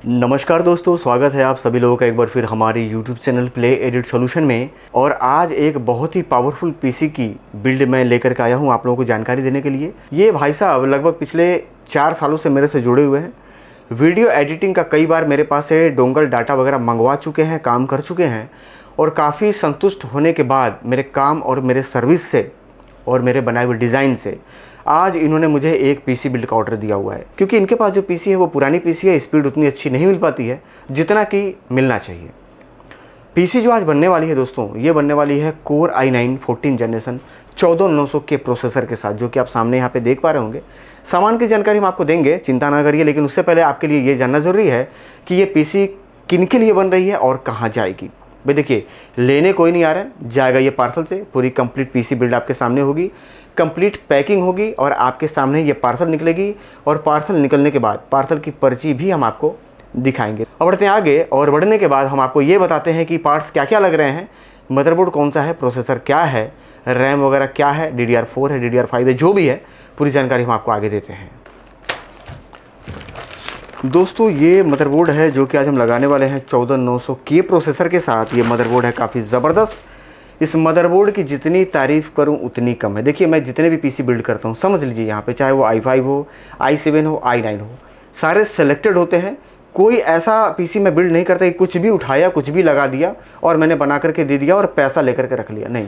नमस्कार दोस्तों, स्वागत है आप सभी लोगों का एक बार फिर हमारे YouTube channel play edit solution में। और आज एक बहुत ही पावरफुल पीसी की बिल्ड मैं लेकर के आया हूं आप लोगों को जानकारी देने के लिए। ये भाई साहब लगभग पिछले 4 सालों से मेरे से जुड़े हुए हैं। वीडियो एडिटिंग का कई बार मेरे पास से डोंगल डाटा वगैरह मंगवा चुके हैं, काम कर चुके हैं और काफ़ी संतुष्ट होने के बाद मेरे काम और मेरे सर्विस से और मेरे बनाए हुए डिज़ाइन से आज इन्होंने मुझे एक पीसी बिल्ड का ऑर्डर दिया हुआ है। क्योंकि इनके पास जो पीसी है वो पुरानी पीसी है, स्पीड उतनी अच्छी नहीं मिल पाती है जितना कि मिलना चाहिए। पीसी जो आज बनने वाली है दोस्तों, ये बनने वाली है कोर i9 14 जनरेशन 14900 के प्रोसेसर के साथ, जो कि आप सामने यहाँ पे देख पा रहे होंगे। सामान की जानकारी हम आपको देंगे, चिंता ना करिए। लेकिन उससे पहले आपके लिए ये जानना ज़रूरी है कि ये पीसी किन के लिए बन रही है और कहाँ जाएगी। भाई देखिए, लेने कोई नहीं आ रहा है, जाएगा ये पार्सल से। पूरी कंप्लीट पीसी बिल्ड आपके सामने होगी, कंप्लीट पैकिंग होगी और आपके सामने ये पार्सल निकलेगी। और पार्सल निकलने के बाद पार्सल की पर्ची भी हम आपको दिखाएंगे। अब बढ़ते हैं आगे, और बढ़ने के बाद हम आपको ये बताते हैं कि पार्ट्स क्या क्या लग रहे हैं, मदरबोर्ड कौन सा है, प्रोसेसर क्या है, रैम वगैरह क्या है, DDR4 है, DDR5 है, जो भी है पूरी जानकारी हम आपको आगे देते हैं। दोस्तों ये मदरबोर्ड है जो कि आज हम लगाने वाले हैं 14900 के प्रोसेसर के साथ। ये मदरबोर्ड है काफ़ी ज़बरदस्त। इस मदरबोर्ड की जितनी तारीफ़ करूं उतनी कम है। देखिए, मैं जितने भी पीसी बिल्ड करता हूं, समझ लीजिए यहाँ पे चाहे वो i5 हो, i7 हो, i9 हो, सारे सेलेक्टेड होते हैं। कोई ऐसा पीसी मैं बिल्ड नहीं करता कि कुछ भी उठाया, कुछ भी लगा दिया और मैंने बना करके दे दिया और पैसा लेकर के रख लिया। नहीं,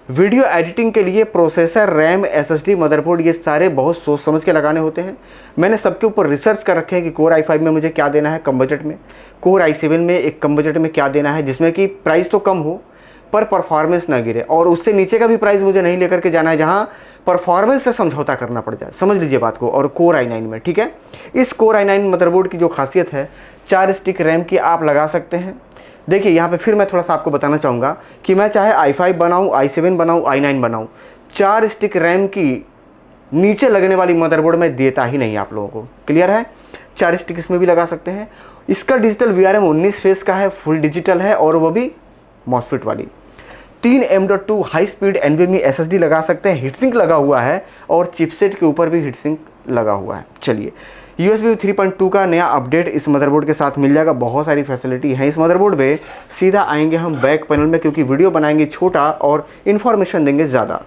वीडियो एडिटिंग के लिए प्रोसेसर, रैम, SSD, मदरबोर्ड ये सारे बहुत सोच समझ के लगाने होते हैं। मैंने सबके ऊपर रिसर्च कर रखे हैं कि कोर i5 में मुझे क्या देना है कम बजट में, कोर i7 में एक कम बजट में क्या देना है जिसमें कि प्राइस तो कम हो पर परफॉर्मेंस ना गिरे, और उससे नीचे का भी प्राइस मुझे नहीं लेकर के जाना है जहां परफॉर्मेंस से समझौता करना पड़ जाए। समझ लीजिए बात को। और कोर i9 में, ठीक है, इस कोर i9 मदरबोर्ड की जो खासियत है, 4 स्टिक रैम की आप लगा सकते हैं। देखिए यहाँ पे फिर मैं थोड़ा सा आपको बताना चाहूँगा कि मैं चाहे i5 बनाऊँ, i7 बनाऊँ, i9 बनाऊँ, 4 स्टिक रैम की नीचे लगने वाली मदरबोर्ड में देता ही नहीं आप लोगों को। क्लियर है? 4 स्टिक इसमें भी लगा सकते हैं। इसका डिजिटल VRM 19 फेस का है, फुल डिजिटल है और वो भी मॉसफेट वाली। 3 M.2 high speed NVMe SSD लगा सकते हैं, हीटसिंक लगा हुआ है और चिपसेट के ऊपर भी हीटसिंक लगा हुआ है। चलिए, USB 3.2 का नया अपडेट इस मदरबोर्ड के साथ मिल जाएगा। बहुत सारी फैसिलिटी है इस मदरबोर्ड पे। सीधा आएंगे हम बैक पैनल में, क्योंकि वीडियो बनाएंगे छोटा और इन्फॉर्मेशन देंगे ज़्यादा।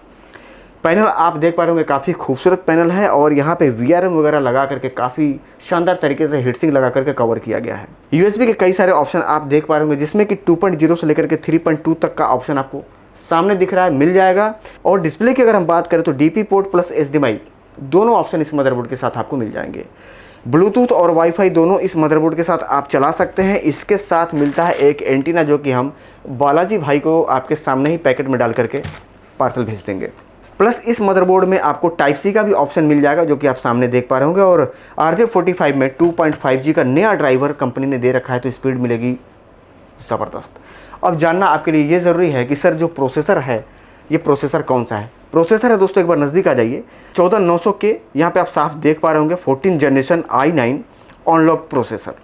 पैनल आप देख पा रहे होंगे, काफ़ी खूबसूरत पैनल है और यहाँ पे VRM वगैरह लगा करके काफ़ी शानदार तरीके से हीटसिंक लगा करके कवर किया गया है। USB के कई सारे ऑप्शन आप देख पा रहे होंगे, जिसमें कि 2.0 से लेकर के 3.2 तक का ऑप्शन आपको सामने दिख रहा है, मिल जाएगा। और डिस्प्ले की अगर हम बात करें तो DP पोर्ट प्लस HDMI दोनों ऑप्शन इस मदरबोर्ड के साथ आपको मिल जाएंगे। ब्लूटूथ और वाईफाई दोनों इस मदरबोर्ड के साथ आप चला सकते हैं। इसके साथ मिलता है एक एंटीना, जो कि हम बालाजी भाई को आपके सामने ही पैकेट में डाल करके पार्सल भेज देंगे। प्लस इस मदरबोर्ड में आपको टाइप C का भी ऑप्शन मिल जाएगा, जो कि आप सामने देख पा रहे होंगे। और RJ45 में 2.5G का नया ड्राइवर कंपनी ने दे रखा है, तो स्पीड मिलेगी ज़बरदस्त। अब जानना आपके लिए ये ज़रूरी है कि सर जो प्रोसेसर है, ये प्रोसेसर कौन सा है। प्रोसेसर है दोस्तों, एक बार नज़दीक आ जाइए, 14900 के, यहाँ पे आप साफ देख पा रहे होंगे 14 generation i9 unlock processor.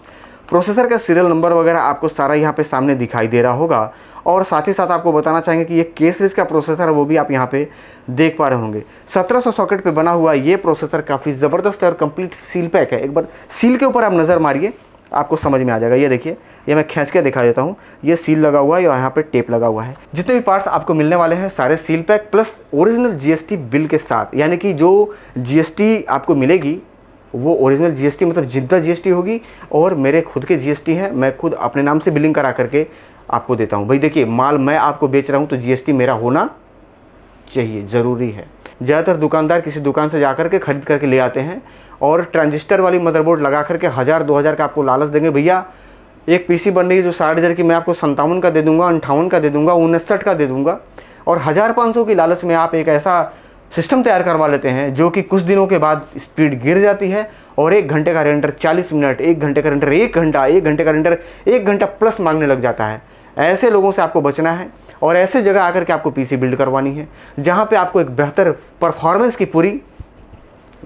Processor का सीरियल नंबर वगैरह आपको सारा यहाँ पे सामने दिखाई दे रहा होगा। और साथ ही साथ आपको बताना चाहेंगे कि ये के सीरीज़ का प्रोसेसर है, वो भी आप यहाँ पे देख पा रहे होंगे। 1700 सॉकेट पे बना हुआ ये प्रोसेसर काफ़ी ज़बरदस्त है और कंप्लीट सील पैक है। एक बार सील के ऊपर आप नज़र मारिए, आपको समझ में आ जाएगा। ये देखिए, ये मैं खींच के दिखा देता हूँ। ये सील लगा हुआ है और यहाँ पे टेप लगा हुआ है। जितने भी पार्ट्स आपको मिलने वाले हैं सारे seal pack plus original GST bill के साथ, यानी कि जो GST आपको मिलेगी वो ओरिजिनल GST मतलब जिद्दा GST होगी। और मेरे खुद के GST हैं, मैं खुद अपने नाम से बिलिंग करा करके आपको देता हूँ। भाई देखिए, माल मैं आपको बेच रहा हूँ तो GST मेरा होना चाहिए, ज़रूरी है। ज़्यादातर दुकानदार किसी दुकान से जा करके ख़रीद करके ले आते हैं और ट्रांजिस्टर वाली मदरबोर्ड लगा करके 1000-2000 का आपको लालच देंगे। भैया एक पीसी बन रही है जो 60,000 की, मैं आपको 57 का दे दूंगा, 58 का दे दूंगा, 59 का दे दूंगा। और 1500 की लालच में आप एक ऐसा सिस्टम तैयार करवा लेते हैं जो कि कुछ दिनों के बाद स्पीड गिर जाती है और 1 घंटे का रेंडर 40 मिनट, 1 घंटे का रेंडर 1 घंटा, 1 घंटे का रेंडर 1 घंटा प्लस मांगने लग जाता है। ऐसे लोगों से आपको बचना है और ऐसे जगह आकर के आपको पीसी बिल्ड करवानी है जहाँ पे आपको एक बेहतर परफॉर्मेंस की पूरी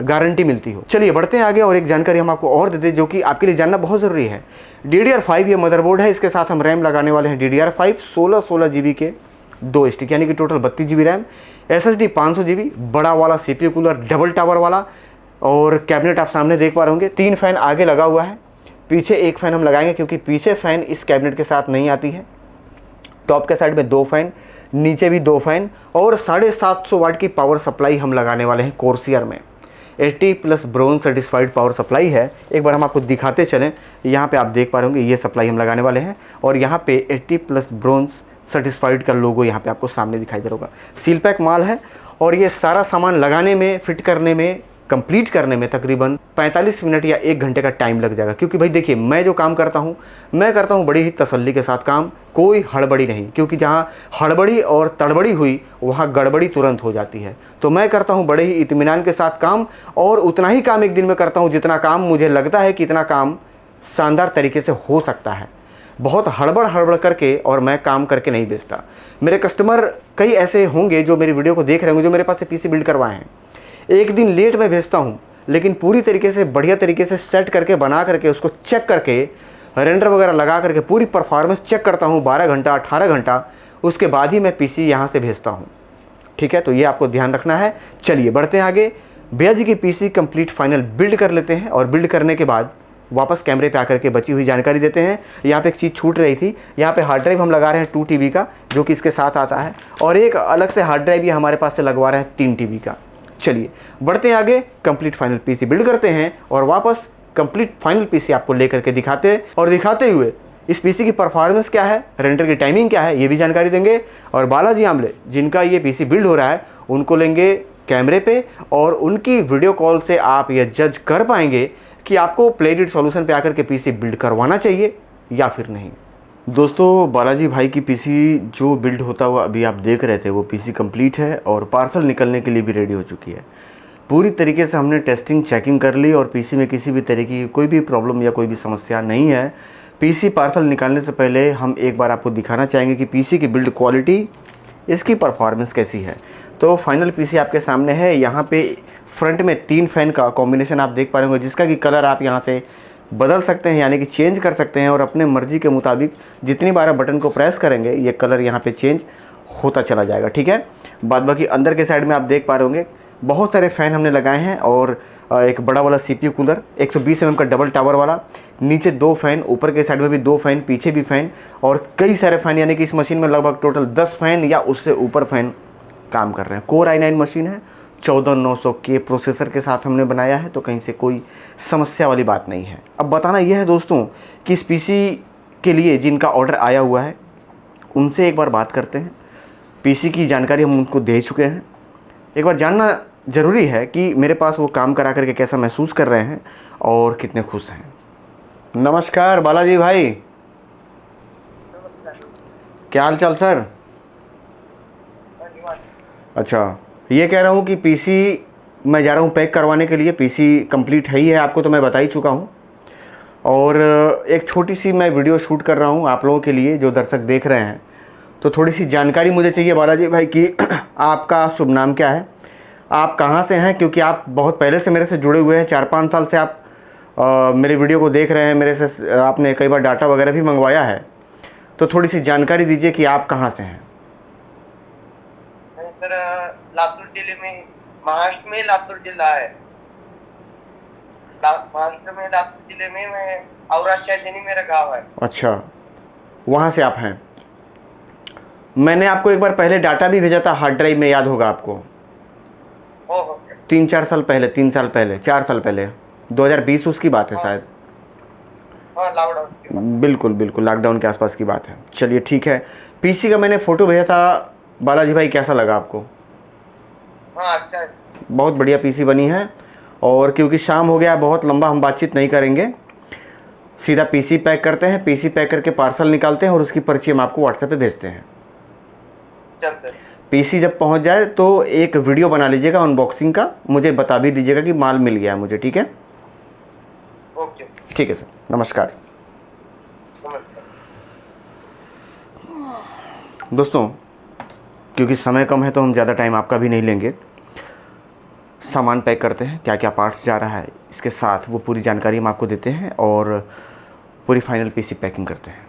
गारंटी मिलती हो। चलिए बढ़ते हैं आगे और एक जानकारी हम आपको और दे दें जो कि आपके लिए जानना बहुत ज़रूरी है। DDR5 ये मदरबोर्ड है, इसके साथ हम रैम लगाने वाले हैं DDR5 16 GB के 2 स्टिक, यानी कि total 32 GB RAM, SSD 500 GB, बड़ा वाला CPU कूलर डबल टावर वाला, और कैबिनेट आप सामने देख पा रहे होंगे। 3 फैन आगे लगा हुआ है, पीछे एक फ़ैन हम लगाएंगे क्योंकि पीछे फ़ैन इस कैबिनेट के साथ नहीं आती है। टॉप के साइड में 2 फ़ैन, नीचे भी 2 फ़ैन और 750 वाट की पावर सप्लाई हम लगाने वाले हैं कोर्सियर में। 80+ ब्रोंज सर्टिफाइड पावर सप्लाई है। एक बार हम आपको दिखाते चलें, यहाँ पे आप देख पा रहे होंगे ये सप्लाई हम लगाने वाले हैं और यहाँ पे 80+ ब्रोंज सर्टिफाइड का लोगो यहाँ पे आपको सामने दिखाई दे रहा होगा। सील पैक माल है और ये सारा सामान लगाने में, फिट करने में, कंप्लीट करने में तकरीबन 45 मिनट या 1 घंटे का टाइम लग जाएगा। क्योंकि भाई देखिए, मैं जो काम करता हूँ, मैं करता हूँ बड़ी ही तसल्ली के साथ काम, कोई हड़बड़ी नहीं। क्योंकि जहाँ हड़बड़ी और तड़बड़ी हुई वहाँ गड़बड़ी तुरंत हो जाती है। तो मैं करता हूँ बड़े ही इत्मीनान के साथ काम और उतना ही काम एक दिन में करता हूँ जितना काम मुझे लगता है कि इतना काम शानदार तरीके से हो सकता है। बहुत हड़बड़ करके और मैं काम करके नहीं बेचता। मेरे कस्टमर कई ऐसे होंगे जो मेरी वीडियो को देख रहे होंगे, जो मेरे पास से पीसी बिल्ड करवाए हैं। एक दिन लेट मैं भेजता हूँ, लेकिन पूरी तरीके से बढ़िया तरीके से सेट करके, बना करके, उसको चेक करके, रेंडर वगैरह लगा करके पूरी परफॉर्मेंस चेक करता हूँ 12 घंटा 18 घंटा, उसके बाद ही मैं पीसी यहाँ से भेजता हूँ। ठीक है, तो ये आपको ध्यान रखना है। चलिए बढ़ते हैं आगे। भैया जी की पीसी कंप्लीट फाइनल बिल्ड कर लेते हैं और बिल्ड करने के बाद वापस कैमरे पे आकर के बची हुई जानकारी देते हैं। यहाँ पे एक चीज़ छूट रही थी, यहाँ पे हार्ड ड्राइव हम लगा रहे हैं 2 TB का, जो कि इसके साथ आता है, और एक अलग से हार्ड ड्राइव ये हमारे पास से लगवा रहे हैं 3 TB का। चलिए बढ़ते हैं आगे, कंप्लीट फाइनल पीसी बिल्ड करते हैं और वापस कंप्लीट फाइनल पीसी आपको लेकर के दिखाते हैं और दिखाते हुए इस पीसी की परफॉर्मेंस क्या है, रेंडर की टाइमिंग क्या है, ये भी जानकारी देंगे। और बालाजी आमले जिनका ये पीसी बिल्ड हो रहा है, उनको लेंगे कैमरे पे और उनकी वीडियो कॉल से आप ये जज कर पाएंगे कि आपको प्लेडिट सॉल्यूशन पे आकर के पीसी बिल्ड करवाना चाहिए या फिर नहीं। दोस्तों, बालाजी भाई की पीसी जो बिल्ड होता हुआ अभी आप देख रहे थे, वो पीसी कंप्लीट है और पार्सल निकलने के लिए भी रेडी हो चुकी है। पूरी तरीके से हमने टेस्टिंग चेकिंग कर ली और पीसी में किसी भी तरीके की कोई भी प्रॉब्लम या कोई भी समस्या नहीं है। पीसी पार्सल निकालने से पहले हम एक बार आपको दिखाना चाहेंगे कि पीसी की बिल्ड क्वालिटी, इसकी परफॉर्मेंस कैसी है। तो फाइनल पीसी आपके सामने है। यहाँ पे फ्रंट में 3 फ़ैन का कॉम्बिनेशन आप देख पा रहे होंगे, जिसका कि कलर आप यहाँ से बदल सकते हैं, यानी कि चेंज कर सकते हैं और अपने मर्ज़ी के मुताबिक जितनी बार आप बटन को प्रेस करेंगे ये कलर यहाँ पे चेंज होता चला जाएगा। ठीक है, बाद बाकी अंदर के साइड में आप देख पा रहे होंगे बहुत सारे फ़ैन हमने लगाए हैं और एक बड़ा वाला CPU कूलर 120 mm का डबल टावर वाला, नीचे 2 फ़ैन, ऊपर के साइड में भी 2 फ़ैन, पीछे भी फ़ैन और कई सारे फ़ैन, यानी कि इस मशीन में लगभग टोटल 10 फ़ैन या उससे ऊपर फ़ैन काम कर रहे हैं। कोर i9 मशीन है, 14900K प्रोसेसर के साथ हमने बनाया है, तो कहीं से कोई समस्या वाली बात नहीं है। अब बताना यह है दोस्तों कि इस पीसी के लिए जिनका ऑर्डर आया हुआ है उनसे एक बार बात करते हैं। पीसी की जानकारी हम उनको दे चुके हैं। एक बार जानना ज़रूरी है कि मेरे पास वो काम करा करके कैसा महसूस कर रहे हैं और कितने खुश हैं। नमस्कार बालाजी भाई। नमस्कार। क्या हाल चाल सर? अच्छा, ये कह रहा हूँ कि पीसी मैं जा रहा हूँ पैक करवाने के लिए। पीसी कंप्लीट है ही है, आपको तो मैं बता ही चुका हूँ। और एक छोटी सी मैं वीडियो शूट कर रहा हूँ आप लोगों के लिए जो दर्शक देख रहे हैं। तो थोड़ी सी जानकारी मुझे चाहिए बालाजी भाई कि आपका शुभ नाम क्या है, आप कहाँ से हैं? क्योंकि आप बहुत पहले से मेरे से जुड़े हुए हैं, 4-5 साल से आप मेरे वीडियो को देख रहे हैं, मेरे से आपने कई बार डाटा वगैरह भी मंगवाया है। तो थोड़ी सी जानकारी दीजिए कि आप कहाँ से हैं। सर, लातूर जिले में, महाराष्ट्र में लातूर जिला है। महाराष्ट्र में लातूर जिले में मैं औराशाही मेरा गांव है। अच्छा, वहाँ से आप हैं। मैंने आपको एक बार पहले डाटा भी भेजा था हार्ड ड्राइव में, याद होगा आपको। हो सर। 3-4 साल पहले, 3 साल पहले, 4 साल पहले, 2020 उसकी बात है शायद। हाँ, लॉकडाउन। बिल्कुल बिल्कुल, लॉकडाउन के आसपास की बात है। चलिए ठीक है, पीसी का मैंने फ़ोटो भेजा था बालाजी भाई, कैसा लगा आपको? हाँ, अच्छा है। बहुत बढ़िया पीसी बनी है। और क्योंकि शाम हो गया, बहुत लंबा हम बातचीत नहीं करेंगे, सीधा पीसी पैक करते हैं। पीसी पैक करके पार्सल निकालते हैं और उसकी पर्ची हम आपको व्हाट्सएप पे भेजते हैं। चलते। पीसी जब पहुंच जाए तो एक वीडियो बना लीजिएगा अनबॉक्सिंग का, मुझे बता भी दीजिएगा कि माल मिल गया मुझे। ठीक है? Okay sir. ठीक है सर, नमस्कार। नमस्कार दोस्तों, क्योंकि समय कम है तो हम ज़्यादा टाइम आपका भी नहीं लेंगे। सामान पैक करते हैं, क्या क्या पार्ट्स जा रहा है, इसके साथ वो पूरी जानकारी हम आपको देते हैं और पूरी फाइनल पीसी पैकिंग करते हैं।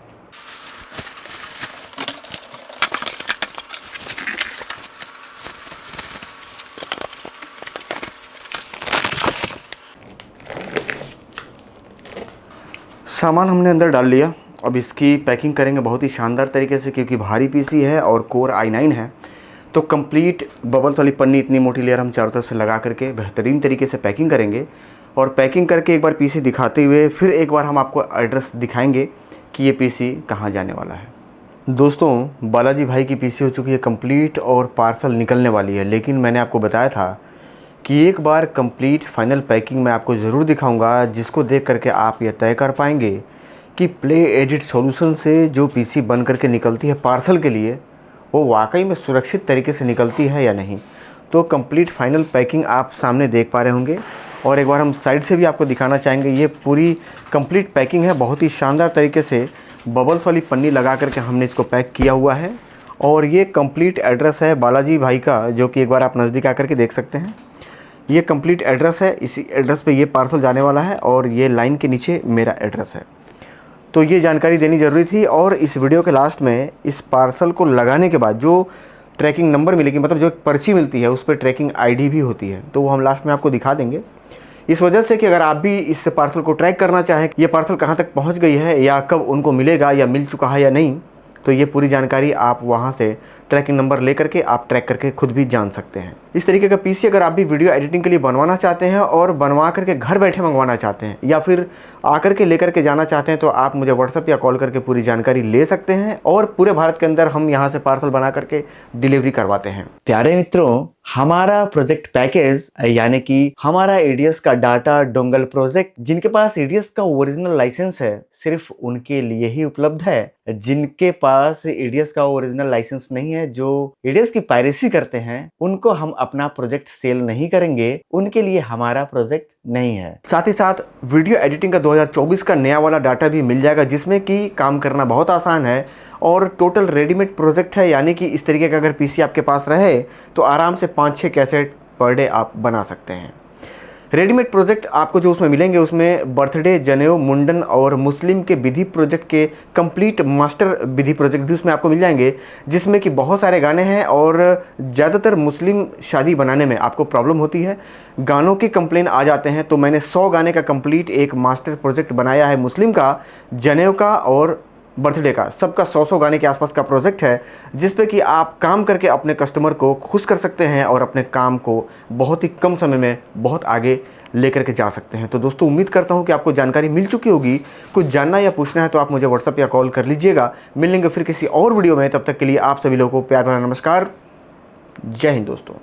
सामान हमने अंदर डाल लिया। अब इसकी पैकिंग करेंगे बहुत ही शानदार तरीके से, क्योंकि भारी पीसी है और कोर i9 है। तो कंप्लीट बबल्स वाली पन्नी इतनी मोटी लेयर हम चारों तरफ से लगा करके बेहतरीन तरीके से पैकिंग करेंगे। और पैकिंग करके एक बार पीसी दिखाते हुए फिर एक बार हम आपको एड्रेस दिखाएंगे कि ये पीसी कहाँ जाने वाला है। दोस्तों, बालाजी भाई की पीसी हो चुकी है कंप्लीट और पार्सल निकलने वाली है। लेकिन मैंने आपको बताया था कि एक बार कंप्लीट फाइनल पैकिंग मैं आपको ज़रूर दिखाऊंगा, जिसको देख करके आप ये तय कर पाएंगे कि प्ले एडिट सॉल्यूशन से जो पीसी बन करके निकलती है पार्सल के लिए, वो वाकई में सुरक्षित तरीके से निकलती है या नहीं। तो कंप्लीट फाइनल पैकिंग आप सामने देख पा रहे होंगे। और एक बार हम साइड से भी आपको दिखाना चाहेंगे। ये पूरी कंप्लीट पैकिंग है, बहुत ही शानदार तरीके से बबल्स वाली पन्नी लगा करके हमने इसको पैक किया हुआ है। और ये कंप्लीट एड्रेस है बालाजी भाई का, जो कि एक बार आप नज़दीक आकर के देख सकते हैं। ये कंप्लीट एड्रेस है, इसी एड्रेस पे ये पार्सल जाने वाला है और ये लाइन के नीचे मेरा एड्रेस है। तो ये जानकारी देनी ज़रूरी थी। और इस वीडियो के लास्ट में इस पार्सल को लगाने के बाद जो ट्रैकिंग नंबर मिलेगी, मतलब जो पर्ची मिलती है, उस पर ट्रैकिंग आईडी भी होती है, तो वो हम लास्ट में आपको दिखा देंगे। इस वजह से कि अगर आप भी इस पार्सल को ट्रैक करना चाहें, ये पार्सल कहाँ तक पहुँच गई है या कब उनको मिलेगा या मिल चुका है या नहीं, तो ये पूरी जानकारी आप वहाँ से ट्रैकिंग नंबर लेकर के आप ट्रैक करके खुद भी जान सकते हैं। इस तरीके का पीसी अगर आप भी वीडियो एडिटिंग के लिए बनवाना चाहते हैं और बनवा करके घर बैठे मंगवाना चाहते हैं या फिर आकर के लेकर के जाना चाहते हैं, तो आप मुझे व्हाट्सएप या कॉल करके पूरी जानकारी ले सकते हैं। और पूरे भारत के अंदर हम यहाँ से पार्सल बना करके डिलीवरी करवाते हैं। प्यारे मित्रों, हमारा प्रोजेक्ट पैकेज यानी कि हमारा एडीएस का डाटा डोंगल प्रोजेक्ट, जिनके पास एडीएस का ओरिजिनल लाइसेंस है, सिर्फ उनके लिए ही उपलब्ध है। जिनके पास एडीएस का ओरिजिनल लाइसेंस नहीं है, जो एडीएस की पायरेसी करते हैं, उनको हम अपना प्रोजेक्ट सेल नहीं करेंगे, उनके लिए हमारा प्रोजेक्ट नहीं है। साथ ही साथ वीडियो एडिटिंग का 2024 का नया वाला डाटा भी मिल जाएगा, जिसमें कि काम करना बहुत आसान है और टोटल रेडीमेड प्रोजेक्ट है। यानी कि इस तरीके का अगर पीसी आपके पास रहे तो आराम से 5-6 कैसेट पर डे आप बना सकते हैं। रेडीमेड प्रोजेक्ट आपको जो उसमें मिलेंगे, उसमें बर्थडे, जनेऊ, मुंडन और मुस्लिम के विधि प्रोजेक्ट के कंप्लीट मास्टर विधि प्रोजेक्ट भी उसमें आपको मिल जाएंगे, जिसमें कि बहुत सारे गाने हैं। और ज़्यादातर मुस्लिम शादी बनाने में आपको प्रॉब्लम होती है, गानों की कंप्लेन आ जाते हैं। तो मैंने 100 गाने का कंप्लीट एक मास्टर प्रोजेक्ट बनाया है। मुस्लिम का, जनेऊ का और बर्थडे का, सबका 100 गाने के आसपास का प्रोजेक्ट है, जिस पे कि आप काम करके अपने कस्टमर को खुश कर सकते हैं और अपने काम को बहुत ही कम समय में बहुत आगे लेकर के जा सकते हैं। तो दोस्तों, उम्मीद करता हूं कि आपको जानकारी मिल चुकी होगी। कुछ जानना या पूछना है तो आप मुझे व्हाट्सएप या कॉल कर लीजिएगा। मिलेंगे फिर किसी और वीडियो में, तब तक के लिए आप सभी लोगों को प्यार भरा नमस्कार। जय हिंद दोस्तों।